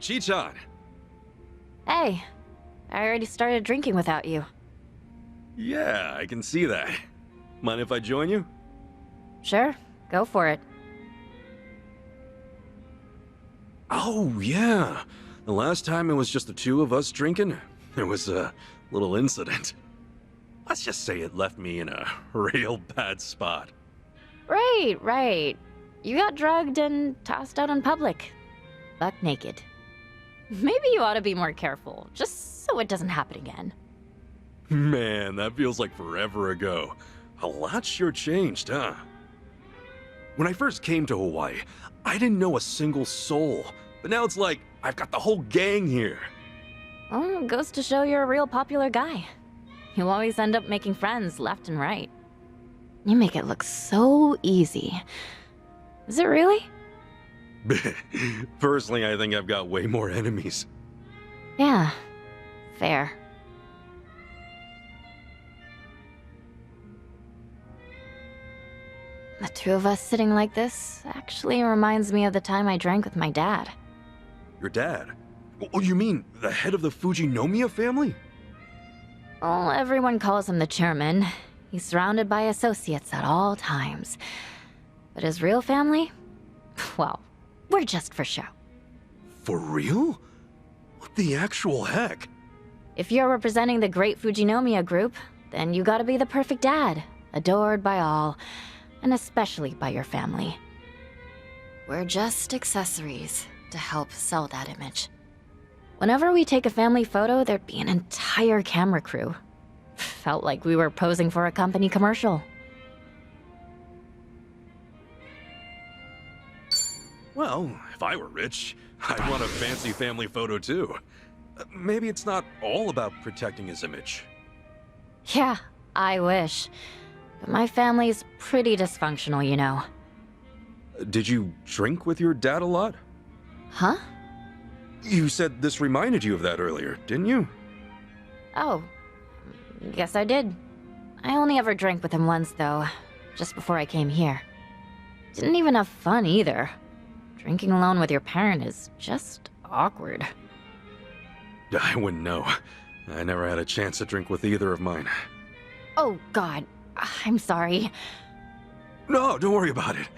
Chichan! Hey, I already started drinking without you. Yeah, I can see that. Mind if I join you? Sure, go for it. Oh, yeah. The last time it was just the two of us drinking, there was a little incident. Let's just say it left me in a real bad spot. Right. You got drugged and tossed out in public. Buck naked. Maybe you ought to be more careful, just so it doesn't happen again. Man, that feels like forever ago. A lot sure changed, huh? When I first came to Hawaii, I didn't know a single soul. But now it's like, I've got the whole gang here. Well, it goes to show you're a real popular guy. You always end up making friends left and right. You make it look so easy. Is it really? Personally, I think I've got way more enemies. Yeah, fair. The two of us sitting like this actually reminds me of the time I drank with my dad. Your dad? Oh, you mean the head of the Fujinomiya family? Well, everyone calls him the chairman. He's surrounded by associates at all times. But his real family? Well, we're just for show. For real? What the actual heck? If you're representing the great Fujinomiya group, then you gotta be the perfect dad, adored by all, and especially by your family. We're just accessories to help sell that image. Whenever we take a family photo, there'd be an entire camera crew. Felt like we were posing for a company commercial. Well, if I were rich, I'd want a fancy family photo too. Maybe it's not all about protecting his image. Yeah, I wish. But my family's pretty dysfunctional, you know. Did you drink with your dad a lot? Huh? You said this reminded you of that earlier, didn't you? Oh, guess I did. I only ever drank with him once, though, just before I came here. Didn't even have fun, either. Drinking alone with your parent is just awkward. I wouldn't know. I never had a chance to drink with either of mine. Oh, God. I'm sorry. No, don't worry about it.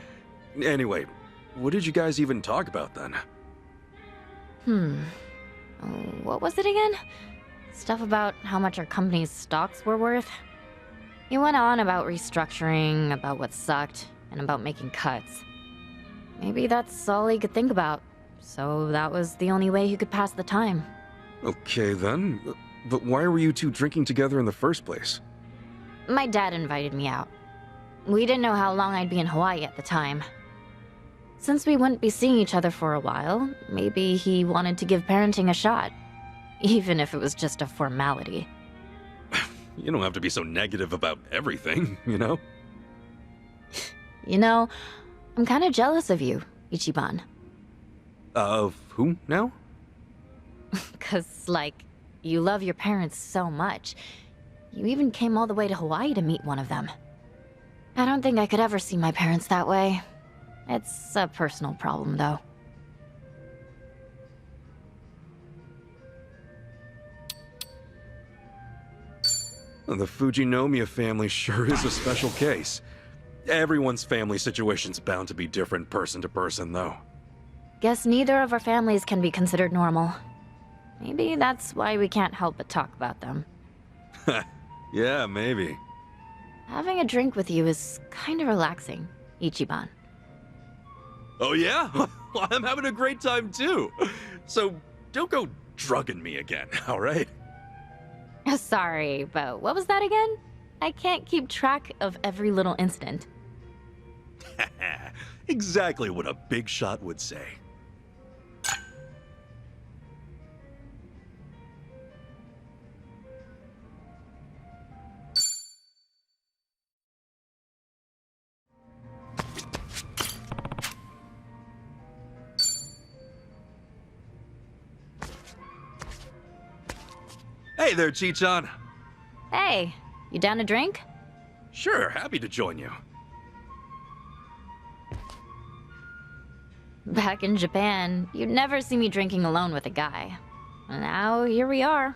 Anyway, what did you guys even talk about then? What was it again? Stuff about how much our company's stocks were worth? He went on about restructuring, about what sucked, and about making cuts. Maybe that's all he could think about, so that was the only way he could pass the time. Okay then, but why were you two drinking together in the first place? My dad invited me out. We didn't know how long I'd be in Hawaii at the time. Since we wouldn't be seeing each other for a while, maybe he wanted to give parenting a shot. Even if it was just a formality. You don't have to be so negative about everything, you know? You know, I'm kind of jealous of you, Ichiban. Of who now? 'Cause, like, you love your parents so much. You even came all the way to Hawaii to meet one of them. I don't think I could ever see my parents that way. It's a personal problem, though. The Fujinomiya family sure is a special case. Everyone's family situation's bound to be different person to person, though. Guess neither of our families can be considered normal. Maybe that's why we can't help but talk about them. Yeah, maybe. Having a drink with you is kind of relaxing, Ichiban. Oh yeah? Well, I'm having a great time too. So don't go drugging me again, alright? Sorry, but what was that again? I can't keep track of every little incident. Exactly what a big shot would say. Hey there, Chichan. Hey, you down to drink? Sure, happy to join you. Back in Japan, you'd never see me drinking alone with a guy. And now, here we are.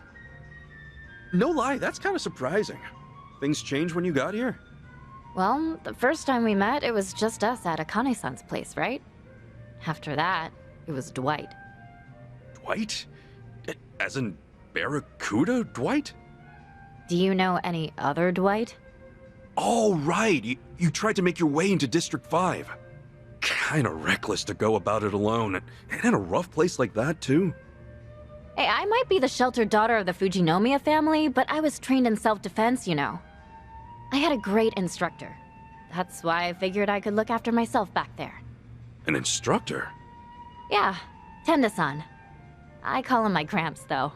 No lie, that's kind of surprising. Things changed when you got here? Well, the first time we met, it was just us at Akane-san's place, right? After that, it was Dwight. Dwight? As in Barracuda Dwight? Do you know any other Dwight? Oh, right. You tried to make your way into District 5. Kinda reckless to go about it alone. And in a rough place like that, too. Hey, I might be the sheltered daughter of the Fujinomiya family, but I was trained in self-defense, you know. I had a great instructor. That's why I figured I could look after myself back there. An instructor? Yeah, Tenda-san. I call him my Gramps, though.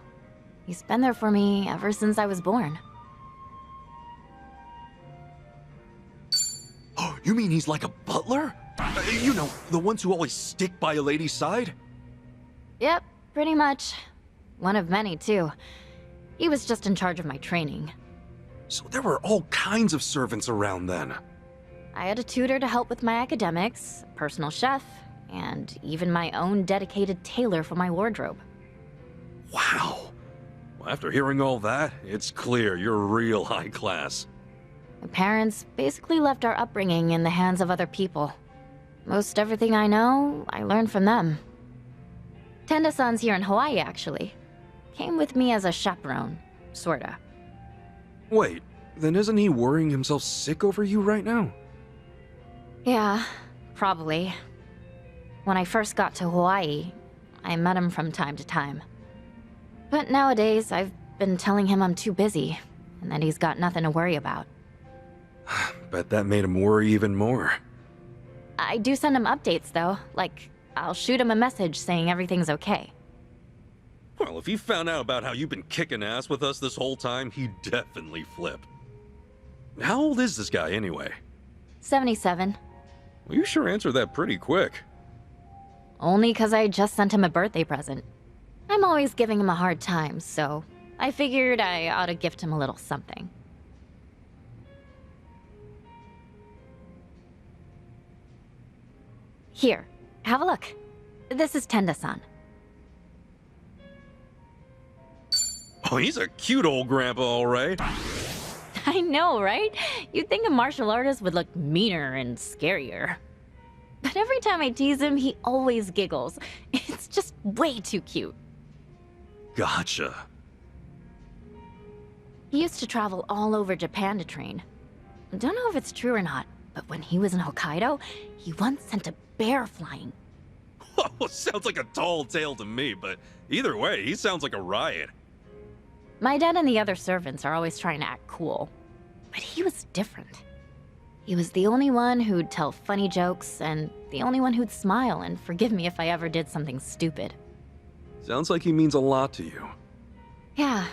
He's been there for me ever since I was born. Oh, you mean he's like a butler? You know, the ones who always stick by a lady's side? Yep, pretty much. One of many, too. He was just in charge of my training. So there were all kinds of servants around then. I had a tutor to help with my academics, a personal chef, and even my own dedicated tailor for my wardrobe. Wow. Well, after hearing all that, it's clear you're real high class. My parents basically left our upbringing in the hands of other people. Most everything I know, I learned from them. Tenda-san's here in Hawaii, actually. Came with me as a chaperone, sorta. Wait, then isn't he worrying himself sick over you right now? Yeah, probably. When I first got to Hawaii, I met him from time to time. But nowadays, I've been telling him I'm too busy, and that he's got nothing to worry about. Bet that made him worry even more. I do send him updates, though. Like, I'll shoot him a message saying everything's okay. Well, if he found out about how you've been kicking ass with us this whole time, he'd definitely flip. How old is this guy, anyway? 77. Well, you sure answered that pretty quick. Only 'cause I just sent him a birthday present. I'm always giving him a hard time, so I figured I ought to gift him a little something. Here, have a look. This is Tenda-san. Oh, he's a cute old grandpa, all right. I know, right? You'd think a martial artist would look meaner and scarier. But every time I tease him, he always giggles. It's just way too cute. Gotcha. He used to travel all over Japan to train. Don't know if it's true or not, but when he was in Hokkaido, he once sent a bear flying. Oh, sounds like a tall tale to me, but either way, he sounds like a riot. My dad and the other servants are always trying to act cool, but he was different. He was the only one who'd tell funny jokes, and the only one who'd smile and forgive me if I ever did something stupid. Sounds like he means a lot to you. Yeah,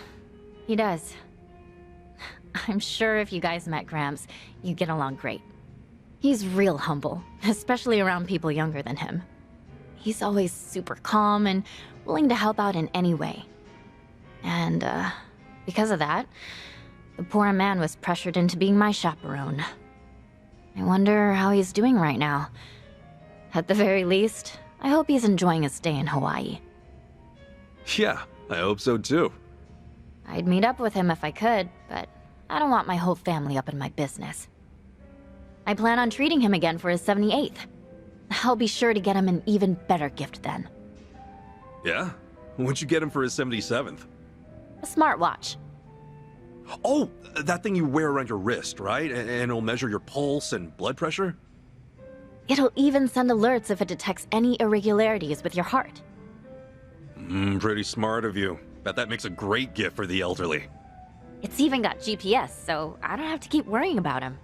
he does. I'm sure if you guys met Gramps, you'd get along great. He's real humble, especially around people younger than him. He's always super calm and willing to help out in any way. And, because of that, the poor man was pressured into being my chaperone. I wonder how he's doing right now. At the very least, I hope he's enjoying his stay in Hawaii. Yeah, I hope so too. I'd meet up with him if I could, but I don't want my whole family up in my business. I plan on treating him again for his 78th. I'll be sure to get him an even better gift then. Yeah? What'd you get him for his 77th? A smartwatch. Oh, that thing you wear around your wrist, right? And it'll measure your pulse and blood pressure? It'll even send alerts if it detects any irregularities with your heart. Pretty smart of you. Bet that makes a great gift for the elderly. It's even got GPS, so I don't have to keep worrying about him.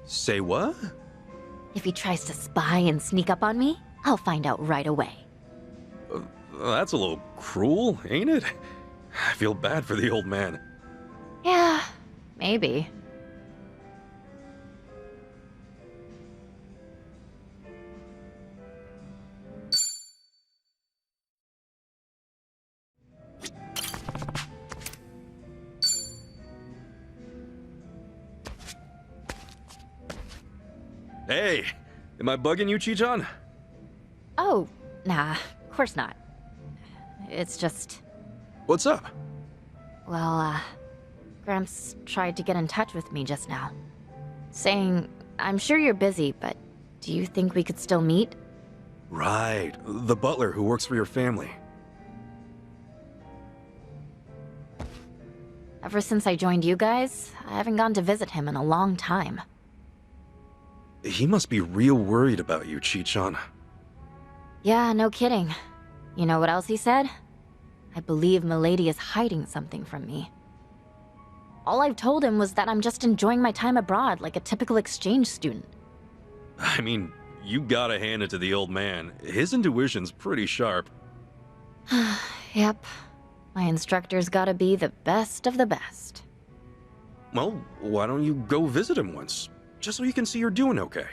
Say what? If he tries to spy and sneak up on me, I'll find out right away. That's a little cruel, ain't it? I feel bad for the old man. Yeah, maybe. Hey, am I bugging you, Chichan? Oh, Nah, of course not. It's just... What's up? Well, Gramps tried to get in touch with me just now. Saying, I'm sure you're busy, but do you think we could still meet? Right, the butler who works for your family. Ever since I joined you guys, I haven't gone to visit him in a long time. He must be real worried about you, Chi-chan. Yeah, no kidding. You know what else he said? I believe Milady is hiding something from me. All I've told him was that I'm just enjoying my time abroad like a typical exchange student. I mean, you gotta hand it to the old man. His intuition's pretty sharp. Yep. My instructor's gotta be the best of the best. Well, why don't you go visit him once? Just so you can see you're doing okay.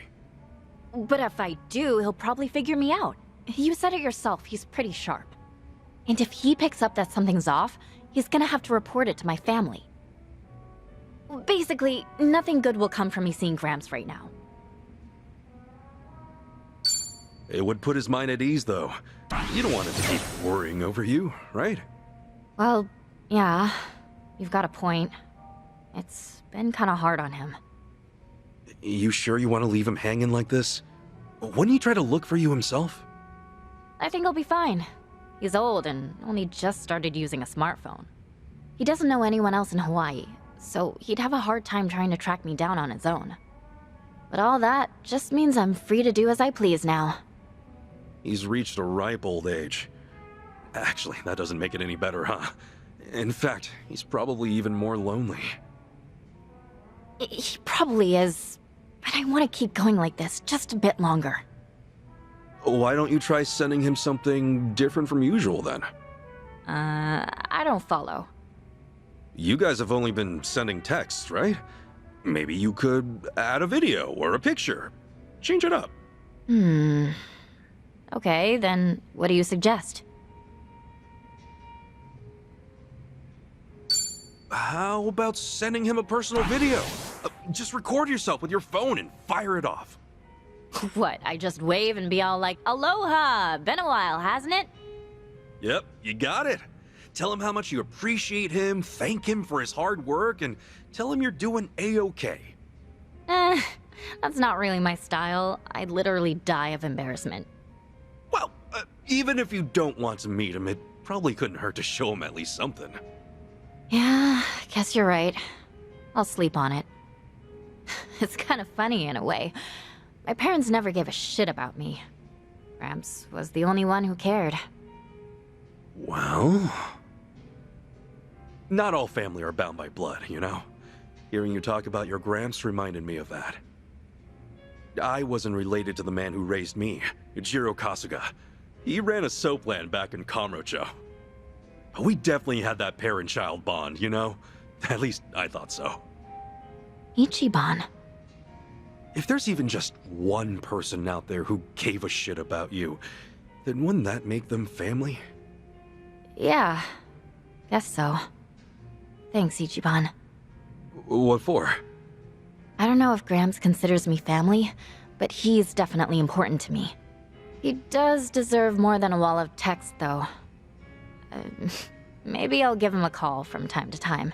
But if I do, he'll probably figure me out. You said it yourself, he's pretty sharp. And if he picks up that something's off, he's gonna have to report it to my family. Basically, nothing good will come from me seeing Gramps right now. It would put his mind at ease, though. You don't want him to keep worrying over you, right? Well, yeah, you've got a point. It's been kinda hard on him. You sure you want to leave him hanging like this? Wouldn't he try to look for you himself? I think he'll be fine. He's old and only just started using a smartphone. He doesn't know anyone else in Hawaii, so he'd have a hard time trying to track me down on his own. But all that just means I'm free to do as I please now. He's reached a ripe old age. Actually, that doesn't make it any better, huh? In fact, he's probably even more lonely. He probably is, but I want to keep going like this just a bit longer. Why don't you try sending him something different from usual, then? I don't follow. You guys have only been sending texts, right? Maybe you could add a video or a picture. Change it up. Okay, then what do you suggest? How about sending him a personal video? Just record yourself with your phone and fire it off. What, I just wave and be all like, Aloha! Been a while, hasn't it? Yep, you got it. Tell him how much you appreciate him, thank him for his hard work, and tell him you're doing A-okay. That's not really my style. I'd literally die of embarrassment. Well, even if you don't want to meet him, it probably couldn't hurt to show him at least something. Yeah, guess you're right. I'll sleep on it. It's kind of funny in a way. My parents never gave a shit about me. Gramps was the only one who cared. Well... Not all family are bound by blood, you know? Hearing you talk about your Gramps reminded me of that. I wasn't related to the man who raised me, Jiro Kasuga. He ran a soap land back in Kamurocho. We definitely had that parent-child bond, you know? At least I thought so. Ichiban. If there's even just one person out there who gave a shit about you, then wouldn't that make them family? Yeah, guess so. Thanks, Ichiban. What for? I don't know if Gramps considers me family, but he's definitely important to me. He does deserve more than a wall of text, though. Maybe I'll give him a call from time to time.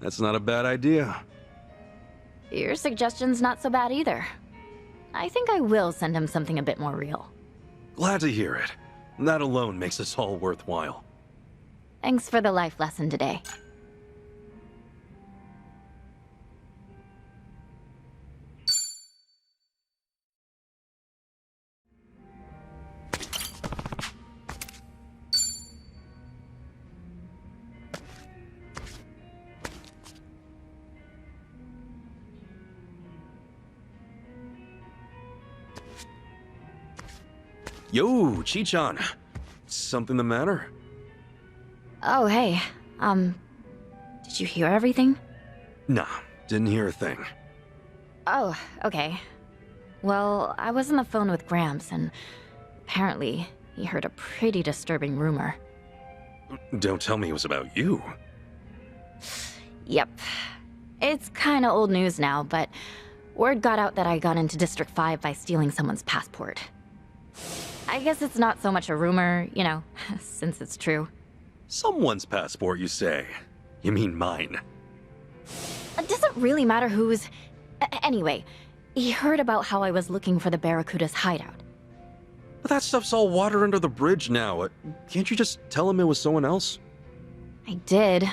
That's not a bad idea. Your suggestion's not so bad either. I think I will send him something a bit more real. Glad to hear it. That alone makes this all worthwhile. Thanks for the life lesson today. Yo, Chi-chan. Something the matter? Oh, hey. Did you hear everything? Nah, didn't hear a thing. Oh, okay. Well, I was on the phone with Gramps, and apparently he heard a pretty disturbing rumor. Don't tell me it was about you. Yep. It's kinda old news now, but word got out that I got into District 5 by stealing someone's passport. I guess it's not so much a rumor, you know, since it's true. Someone's passport, you say? You mean mine? It doesn't really matter whose. Anyway, he heard about how I was looking for the Barracuda's hideout. But that stuff's all water under the bridge now. Can't you just tell him it was someone else? I did.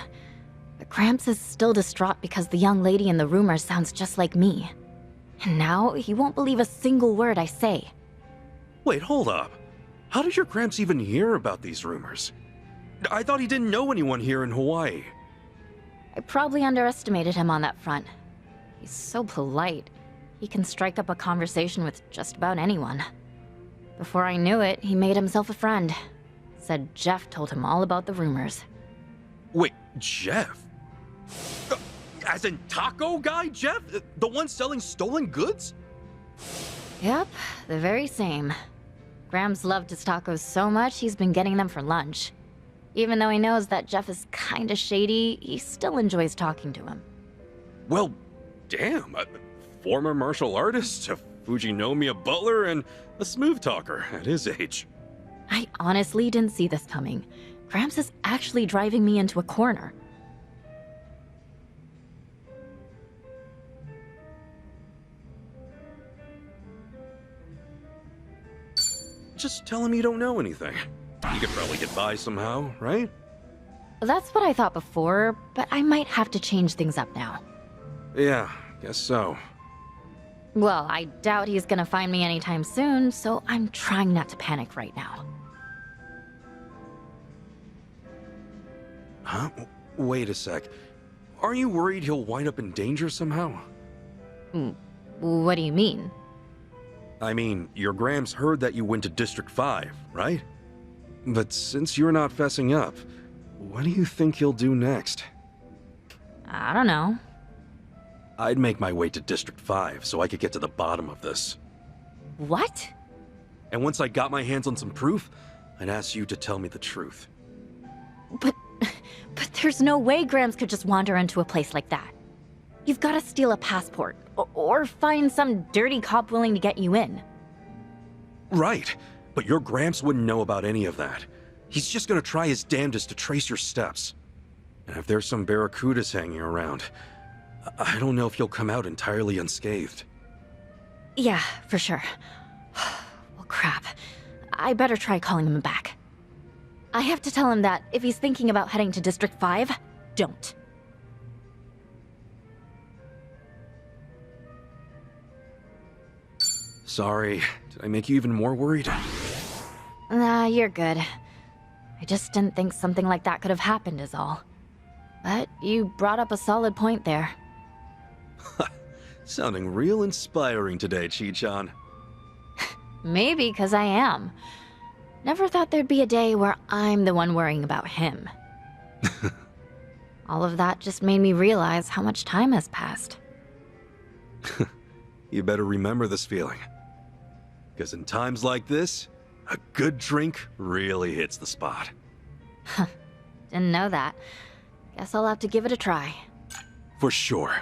But Gramps is still distraught because the young lady in the rumors sounds just like me. And now he won't believe a single word I say. Wait, hold up. How did your Gramps even hear about these rumors? I thought he didn't know anyone here in Hawaii. I probably underestimated him on that front. He's so polite. He can strike up a conversation with just about anyone. Before I knew it, he made himself a friend. Said Jeff told him all about the rumors. Wait, Jeff? As in taco guy Jeff? The one selling stolen goods? Yep, the very same. Grams loved his tacos so much he's been getting them for lunch. Even though he knows that Jeff is kinda shady, he still enjoys talking to him. Well, damn. A former martial artist, a Fujinomiya butler, and a smooth talker at his age. I honestly didn't see this coming. Gramps is actually driving me into a corner. Just tell him you don't know anything. You could probably get by somehow, right? That's what I thought before, but I might have to change things up now. Yeah, guess so. Well, I doubt he's gonna find me anytime soon, so I'm trying not to panic right now. Huh? Wait a sec. Aren't you worried he'll wind up in danger somehow? What do you mean? I mean, your Grams heard that you went to District 5, right? But since you're not fessing up, what do you think he'll do next? I don't know. I'd make my way to District 5 so I could get to the bottom of this. What? And once I got my hands on some proof, I'd ask you to tell me the truth. But there's no way Grams could just wander into a place like that. You've got to steal a passport, or find some dirty cop willing to get you in. Right, but your Gramps wouldn't know about any of that. He's just gonna try his damnedest to trace your steps. And if there's some barracudas hanging around, I don't know if you'll come out entirely unscathed. Yeah, for sure. Well, crap. I better try calling him back. I have to tell him that if he's thinking about heading to District 5, don't. Sorry, did I make you even more worried? Nah, you're good. I just didn't think something like that could have happened is all. But you brought up a solid point there. Sounding real inspiring today, Chi-chan. Maybe because I am. Never thought there'd be a day where I'm the one worrying about him. All of that just made me realize how much time has passed. You better remember this feeling. Because in times like this, a good drink really hits the spot. Didn't know that. Guess I'll have to give it a try. For sure.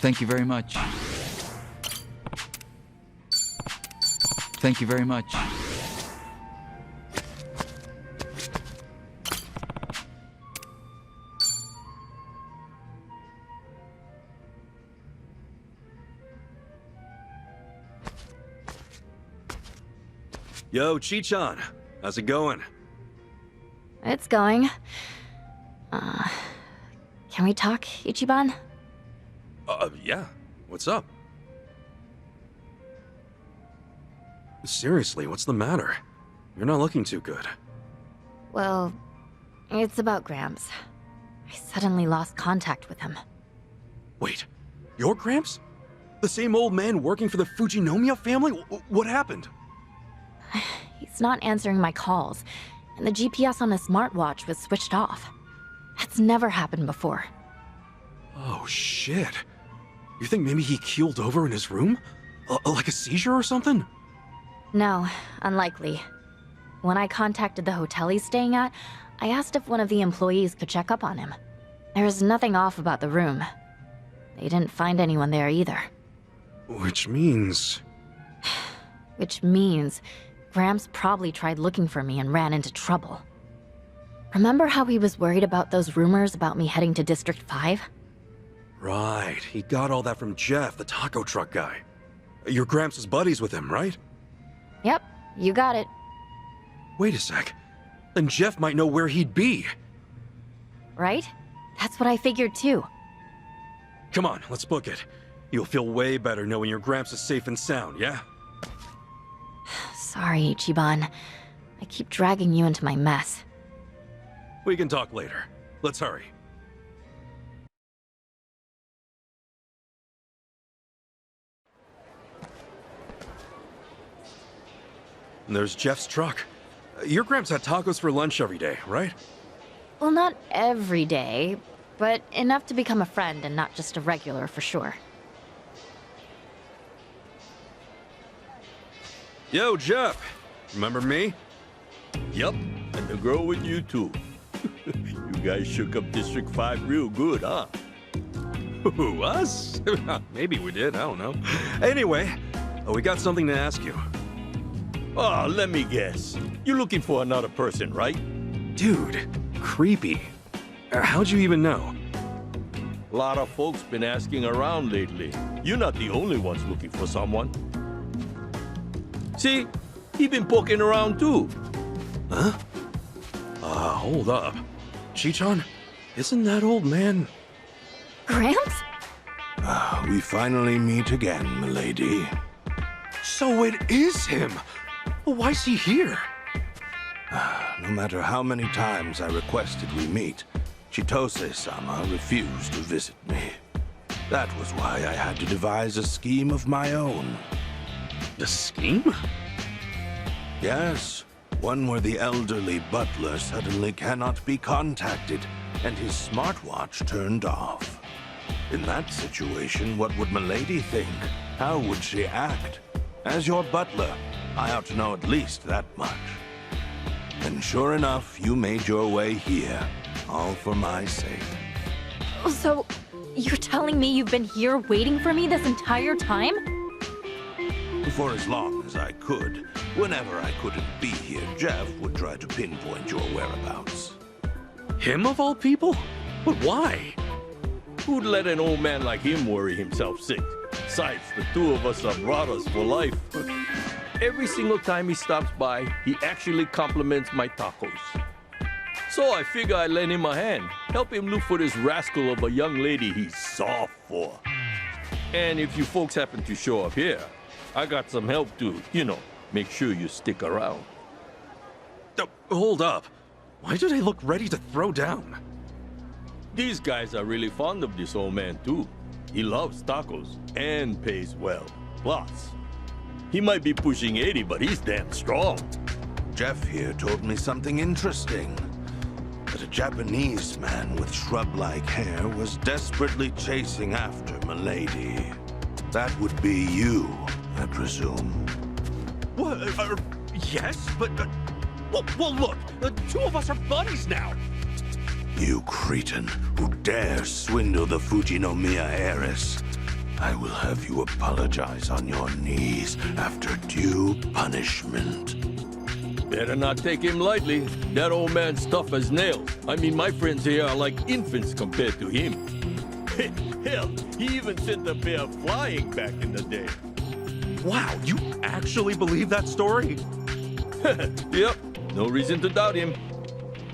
Thank you very much. Thank you very much. Yo, Chi-chan, how's it going? It's going. Can we talk, Ichiban? Yeah. What's up? Seriously, what's the matter? You're not looking too good. Well, it's about Gramps. I suddenly lost contact with him. Wait, your Gramps? The same old man working for the Fujinomiya family? What happened? He's not answering my calls, and the GPS on his smartwatch was switched off. That's never happened before. Oh, shit. You think maybe he keeled over in his room? Like a seizure or something? No, unlikely. When I contacted the hotel he's staying at, I asked if one of the employees could check up on him. There was nothing off about the room. They didn't find anyone there either. Which means... Which means Gramps probably tried looking for me and ran into trouble. Remember how he was worried about those rumors about me heading to District 5? Right, he got all that from Jeff, the taco truck guy. Your Gramps is buddies with him, right? Yep, you got it. Wait a sec. Then Jeff might know where he'd be. Right? That's what I figured too. Come on, let's book it. You'll feel way better knowing your Gramps is safe and sound, yeah? Sorry, Ichiban. I keep dragging you into my mess. We can talk later. Let's hurry. And there's Jeff's truck. Your Gramps had tacos for lunch every day, right? Well, not every day, but enough to become a friend and not just a regular for sure. Yo, Jeff. Remember me? Yep, and the girl with you too. You guys shook up District 5 real good, huh? Who, us? Maybe we did, I don't know. Anyway, we got something to ask you. Oh, let me guess. You're looking for another person, right? Dude, creepy. How'd you even know? A lot of folks been asking around lately. You're not the only ones looking for someone. See, he been poking around too. Huh? Hold up. Chichan, isn't that old man... Gramps? We finally meet again, milady. So it is him! Well, why's he here? No matter how many times I requested we meet, Chitose-sama refused to visit me. That was why I had to devise a scheme of my own. A scheme? Yes, one where the elderly butler suddenly cannot be contacted, and his smartwatch turned off. In that situation, what would milady think? How would she act? As your butler, I ought to know at least that much. And sure enough, you made your way here, all for my sake. So, you're telling me you've been here waiting for me this entire time? For as long as I could. Whenever I couldn't be here, Jeff would try to pinpoint your whereabouts. Him of all people? But why? Who'd let an old man like him worry himself sick? Besides, the two of us are brothers for life. Every single time he stops by, he actually compliments my tacos. So I figure I'd lend him a hand, help him look for this rascal of a young lady he's soft for. And if you folks happen to show up here, I got some help to, make sure you stick around. Hold up. Why do they look ready to throw down? These guys are really fond of this old man, too. He loves tacos and pays well. Plus, he might be pushing 80, but he's damn strong. Jeff here told me something interesting. That a Japanese man with shrub-like hair was desperately chasing after milady. That would be you, I presume. What? Yes, but... well, look, the two of us are buddies now. You cretin who dares swindle the Fujinomiya heiress. I will have you apologize on your knees after due punishment. Better not take him lightly. That old man's tough as nails. I mean, my friends here are like infants compared to him. Hell, he even sent a bear flying back in the day. Wow, you actually believe that story? Yep, no reason to doubt him.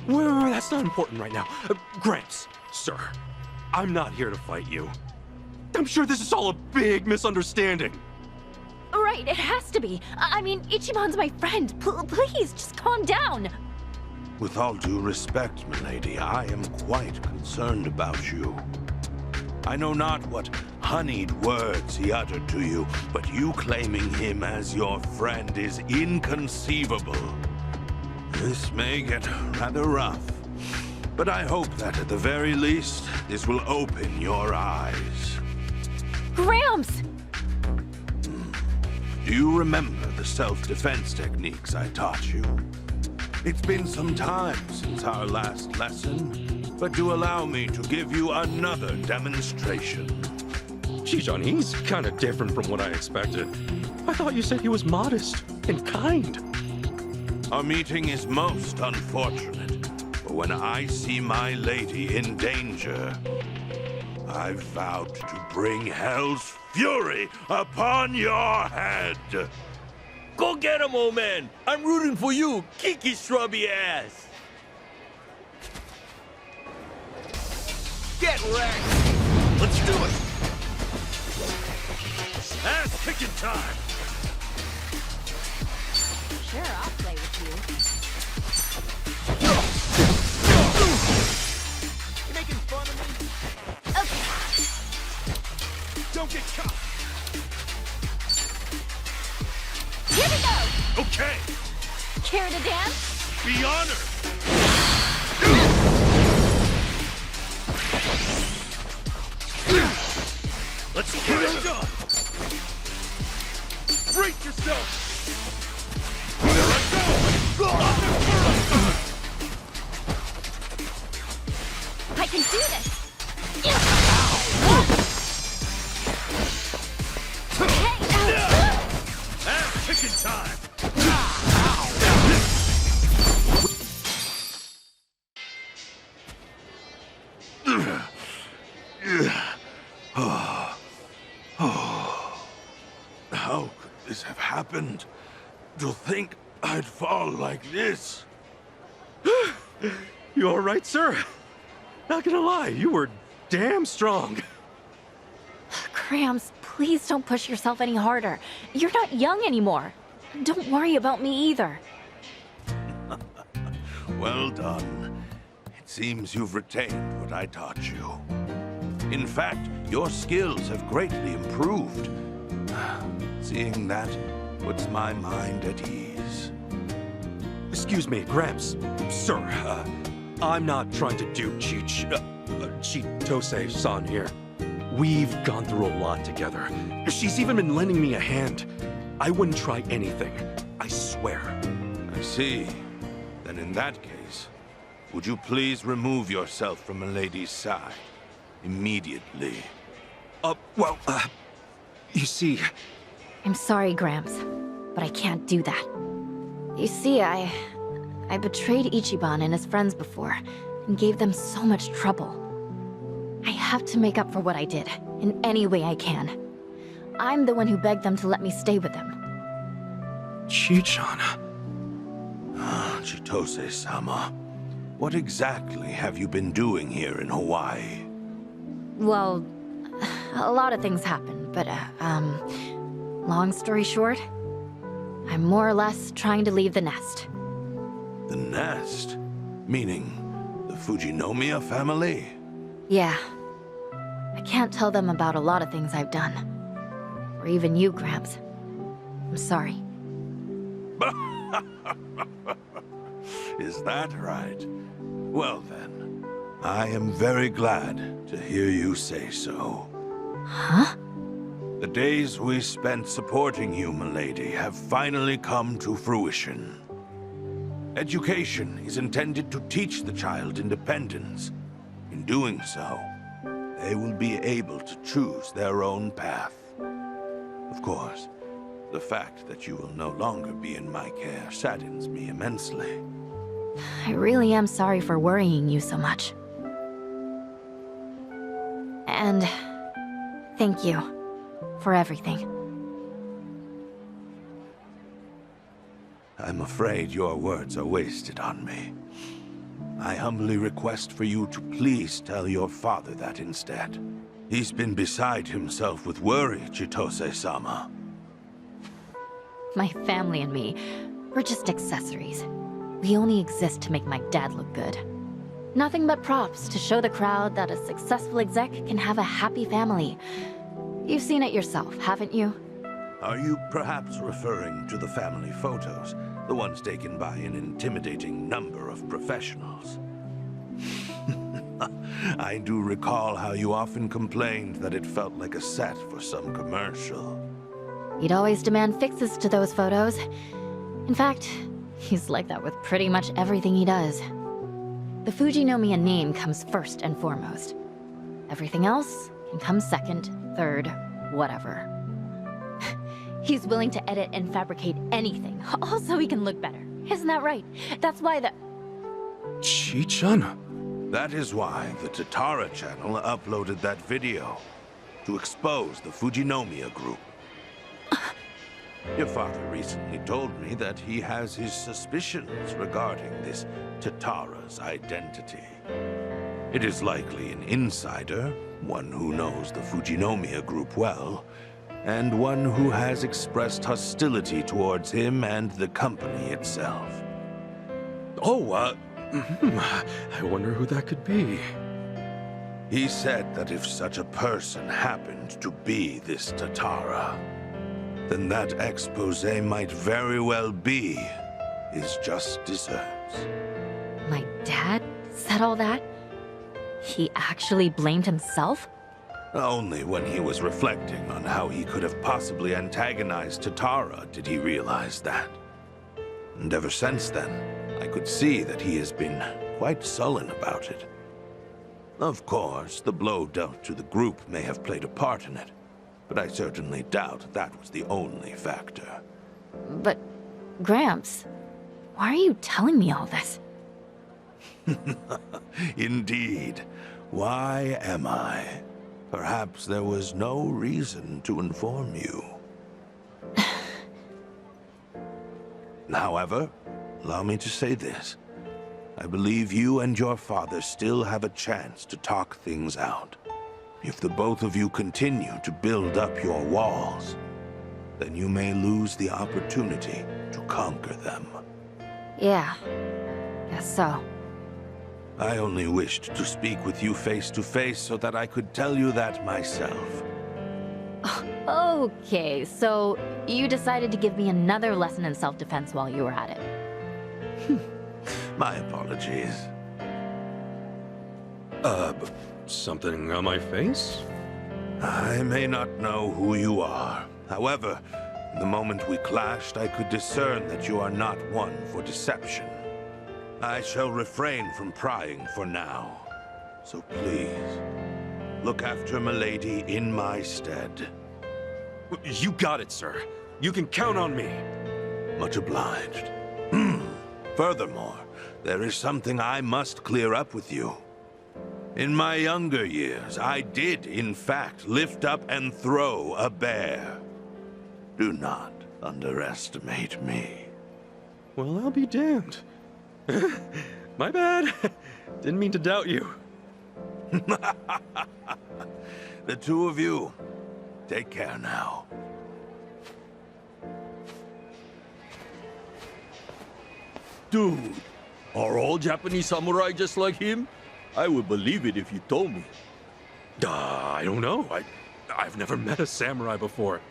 Well, that's not important right now. Gramps, sir, I'm not here to fight you. I'm sure this is all a big misunderstanding. Right, it has to be. I mean, Ichiban's my friend. Please, just calm down. With all due respect, milady, I am quite concerned about you. I know not what honeyed words he uttered to you, but you claiming him as your friend is inconceivable. This may get rather rough, but I hope that at the very least, this will open your eyes. Gramps! Do you remember the self-defense techniques I taught you? It's been some time since our last lesson, but do allow me to give you another demonstration. Chichon, he's kind of different from what I expected. I thought you said he was modest and kind. Our meeting is most unfortunate, but when I see my lady in danger, I've vowed to bring hell's fury upon your head. Go get him, old man. I'm rooting for you. Kick his shrubby ass. Get wrecked. Let's do it! Ass kicking time! Sure, I'll play with you. You making fun of me? Okay, Don't get caught! here we go! Okay! Care to dance? Be honored! Let's get it done! Brace yourself! I can do this! Ass kicking time! How could this have happened? To think I'd fall like this? You all right, sir? Not gonna lie, you were damn strong. Gramps, please don't push yourself any harder. You're not young anymore. Don't worry about me either. Well done. It seems you've retained what I taught you. In fact, your skills have greatly improved. Seeing that puts my mind at ease. Excuse me, Gramps. Sir, I'm not trying to do Chitose-san here. We've gone through a lot together. She's even been lending me a hand. I wouldn't try anything. I swear. I see. Then in that case, would you please remove yourself from Milady's side? Immediately. You see... I'm sorry, Gramps, but I can't do that. You see, I betrayed Ichiban and his friends before, and gave them so much trouble. I have to make up for what I did, in any way I can. I'm the one who begged them to let me stay with them. Chichon... Chitose-sama, what exactly have you been doing here in Hawaii? Well, a lot of things happened, but, long story short, I'm more or less trying to leave the nest. The nest? Meaning the Fujinomiya family? Yeah. I can't tell them about a lot of things I've done. Or even you, Gramps. I'm sorry. Is that right? Well then, I am very glad to hear you say so. Huh? The days we spent supporting you, milady, have finally come to fruition. Education is intended to teach the child independence. In doing so, they will be able to choose their own path. Of course, the fact that you will no longer be in my care saddens me immensely. I really am sorry for worrying you so much. And thank you for everything. I'm afraid your words are wasted on me. I humbly request for you to please tell your father that instead. He's been beside himself with worry, Chitose-sama. My family and me, we're just accessories. We only exist to make my dad look good. Nothing but props to show the crowd that a successful exec can have a happy family. You've seen it yourself, haven't you? Are you perhaps referring to the family photos? The ones taken by an intimidating number of professionals? I do recall how you often complained that it felt like a set for some commercial. He'd always demand fixes to those photos. In fact, he's like that with pretty much everything he does. The Fujinomiya name comes first and foremost. Everything else can come second, third, whatever. He's willing to edit and fabricate anything, all so he can look better. Isn't that right? That's why the... Chi-chan? That is why the Tatara channel uploaded that video, to expose the Fujinomiya group. Your father recently told me that he has his suspicions regarding this Tatara's identity. It is likely an insider, one who knows the Fujinomiya group well, and one who has expressed hostility towards him and the company itself. Oh, I wonder who that could be. He said that if such a person happened to be this Tatara, then that expose might very well be his just desserts. My dad said all that? He actually blamed himself? Only when he was reflecting on how he could have possibly antagonized Tatara did he realize that. And ever since then, I could see that he has been quite sullen about it. Of course, the blow dealt to the group may have played a part in it, but I certainly doubt that was the only factor. But, Gramps, why are you telling me all this? Indeed. Why am I? Perhaps there was no reason to inform you. However, allow me to say this. I believe you and your father still have a chance to talk things out. If the both of you continue to build up your walls, then you may lose the opportunity to conquer them. Yeah, guess so. I only wished to speak with you face to face so that I could tell you that myself. Okay, so you decided to give me another lesson in self-defense while you were at it. My apologies. Something on my face? I may not know who you are. However, the moment we clashed, I could discern that you are not one for deception. I shall refrain from prying for now. So please, look after Milady in my stead. You got it, sir. You can count on me. Much obliged. Furthermore, there is something I must clear up with you. In my younger years, I did, in fact, lift up and throw a bear. Do not underestimate me. Well, I'll be damned. My bad. Didn't mean to doubt you. The two of you, take care now. Dude, are all Japanese samurai just like him? I would believe it if you told me. I don't know. I've never met a samurai before.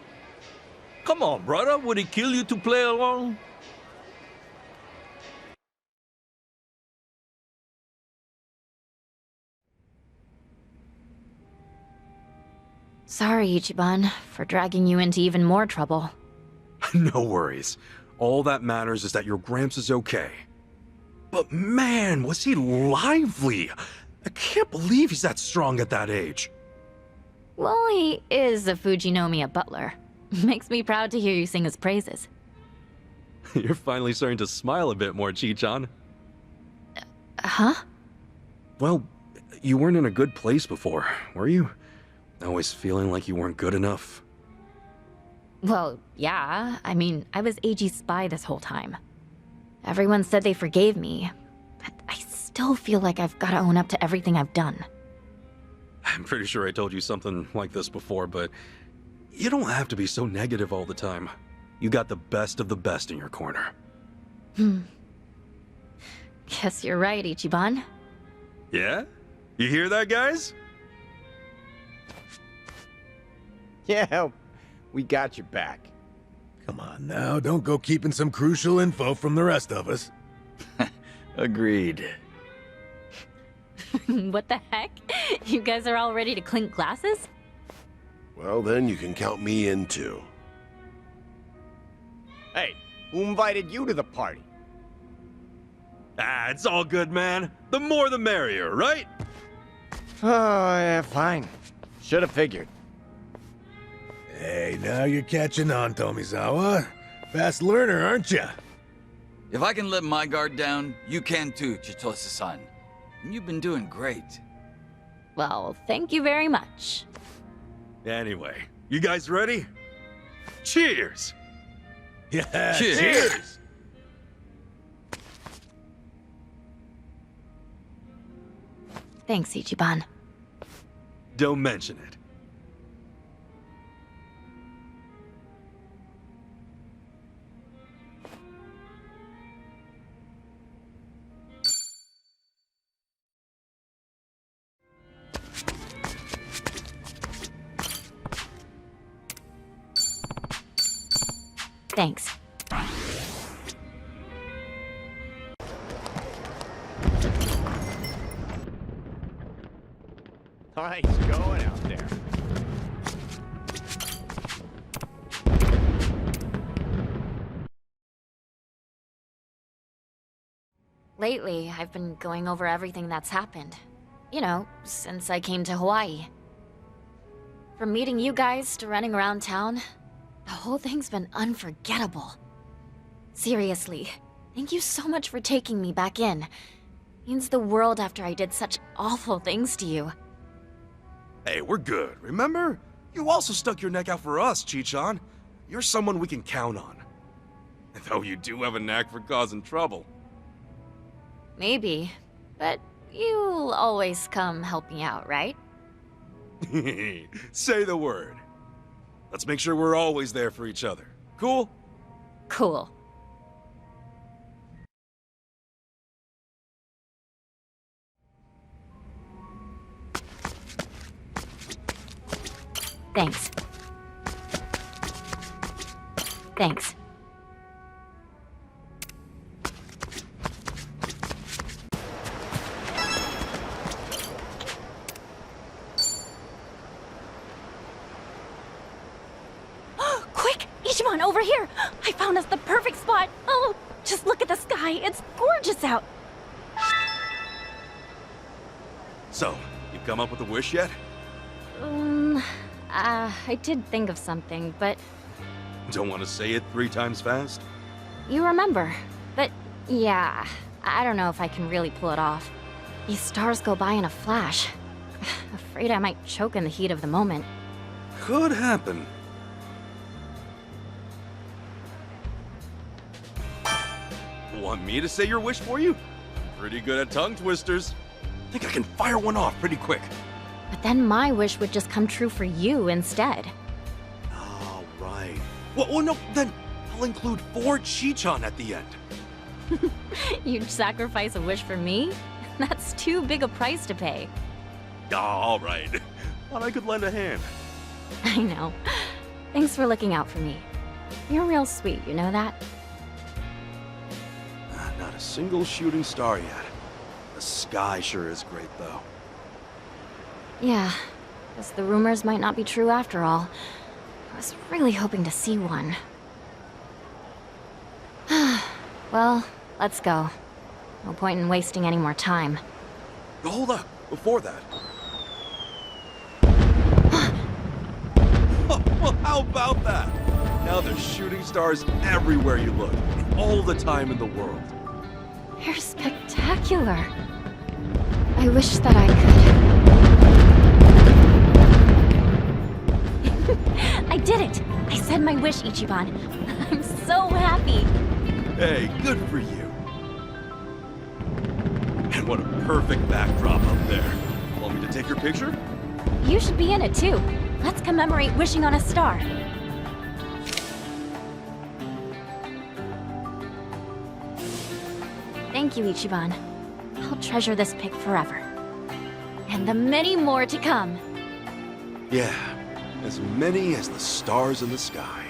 Come on, brother. Would he kill you to play along? Sorry, Ichiban, for dragging you into even more trouble. No worries. All that matters is that your Gramps is okay. But man, was he lively! I can't believe he's that strong at that age. Well, he is a Fujinomiya butler. Makes me proud to hear you sing his praises. You're finally starting to smile a bit more, Chi-chan. Huh? Well, you weren't in a good place before, were you? Always feeling like you weren't good enough. Well, yeah. I mean, I was AG's spy this whole time. Everyone said they forgave me, but I still feel like I've got to own up to everything I've done. I'm pretty sure I told you something like this before, but you don't have to be so negative all the time. You got the best of the best in your corner. Guess you're right, Ichiban. Yeah? You hear that, guys? Yeah, we got your back. Come on now, don't go keeping some crucial info from the rest of us. Agreed. What the heck? You guys are all ready to clink glasses? Well, then you can count me in too. Hey, who invited you to the party? Ah, it's all good, man. The more the merrier, right? Oh, yeah, fine. Should have figured. Hey, now you're catching on, Tomizawa. Fast learner, aren't you? If I can let my guard down, you can too, Chitose-san. And you've been doing great. Well, thank you very much. Anyway, you guys ready? Cheers! Yeah. Cheers. Cheers! Thanks, Ichiban. Don't mention it. Thanks. Nice going out there. Lately, I've been going over everything that's happened. You know, since I came to Hawaii. From meeting you guys to running around town, the whole thing's been unforgettable. Seriously, thank you so much for taking me back in. Means the world after I did such awful things to you. Hey, we're good, remember? You also stuck your neck out for us, Chichan. You're someone we can count on. Though you do have a knack for causing trouble. Maybe, but you'll always come help me out, right? Say the word. Let's make sure we're always there for each other. Cool? Cool. Thanks. Thanks. Quick! Ichiban, over here! I found us the perfect spot! Oh, just look at the sky! It's gorgeous out! So, you come up with a wish yet? I did think of something, but Don't want to say it 3 times fast? you remember. But yeah, I don't know if I can really pull it off. These stars go by in a flash. Afraid I might choke in the heat of the moment. Could happen. Want me to say your wish for you? I'm pretty good at tongue twisters. Think I can fire one off pretty quick. But then my wish would just come true for you instead. All right. Well, no, then I'll include 4 Chichan at the end. You'd sacrifice a wish for me? That's too big a price to pay. All right. Thought I could lend a hand. I know. Thanks for looking out for me. You're real sweet, you know that? Not a single shooting star yet. The sky sure is great, though. Yeah, guess the rumors might not be true after all. I was really hoping to see one. Well, let's go. No point in wasting any more time. Hold up, before that. Well, how about that? Now there's shooting stars everywhere you look, all the time in the world. They're spectacular. I wish that I could. I did it! I said my wish, Ichiban. I'm so happy. Hey, good for you. And what a perfect backdrop up there. Want me to take your picture? You should be in it too. Let's commemorate wishing on a star. Thank you, Ichiban. I'll treasure this pic forever. And the many more to come. Yeah, as many as the stars in the sky.